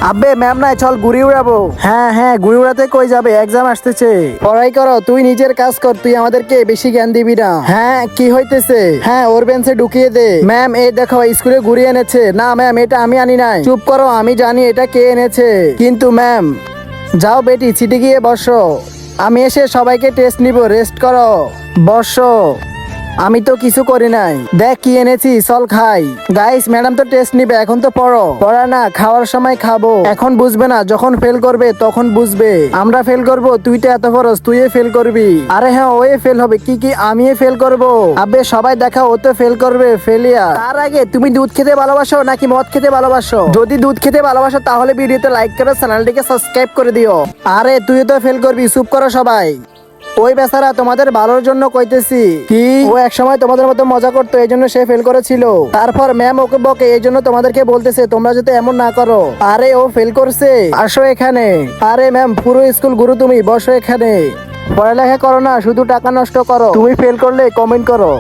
আব্বে ম্যাম নাই, চল ঘুরি উড়াবো। হ্যাঁ হ্যাঁ, ঘুরি উড়াতে কই যাবে, এক্সাম আসতেছে। পড়াই করো, তুই নিজের কাজ কর, তুই আমাদেরকে বেশি জ্ঞান দিবি না। হ্যাঁ কি হইতেছে? হ্যাঁ ওর বেঞ্চে ঢুকিয়ে দে। ম্যাম এই দেখো স্কুলে ঘুরিয়ে এনেছে। না ম্যাম, এটা আমি আনি নাই। চুপ করো, আমি জানি এটা কে এনেছে। কিন্তু ম্যাম, যাও বেটি সিটে গিয়ে বসো। আমি এসে সবাইকে টেস্ট নিব, রেস্ট করো। বসো। আমি তো কিছু করি নাই। দেখ কি এনেছি, চল খাই। গাইস, ম্যাডাম তো টেস্ট নিবে, এখন তো পড়ো। পড়া না, খাওয়ার সময় খাবো। এখন বুঝবে না, যখন ফেল করবে তখন বুঝবে। আমরা ফেল করব, তুই তো এত খরচ, তুই ফেল করবি। আরে হ্যাঁ, ওই ফেল হবে। কি আমি ফেল করব? আবে সবাই দেখা, ও তো ফেল করবে, ফেলিয়া। তার আগে তুমি দুধ খেতে ভালোবাসো নাকি মদ খেতে ভালোবাসো? যদি দুধ খেতে ভালোবাসো তাহলে ভিডিওতে লাইক করো, চ্যানেলটিকে সাবস্ক্রাইব করে দিও। আরে তুই তো ফেল করবি, চুপ করো সবাই। ওই বেচারা তোমাদের ভালোর জন্য কইতেছি। কি ও এক সময় তোমাদের মতো মজা করতো, এই জন্য সে ফেল করেছিল। তারপর ম্যাম ওকে বকে, এই জন্য তোমাদেরকে বলতেছে তোমরা যাতে এমন না করো। আরে ও ফেল করছে, আসো এখানে। আরে ম্যাম, পুরো স্কুল গুরু তুমি, বসো এখানে। পড়ালেখা করো না, শুধু টাকা নষ্ট করো। তুমি ফেল করলে কমেন্ট করো।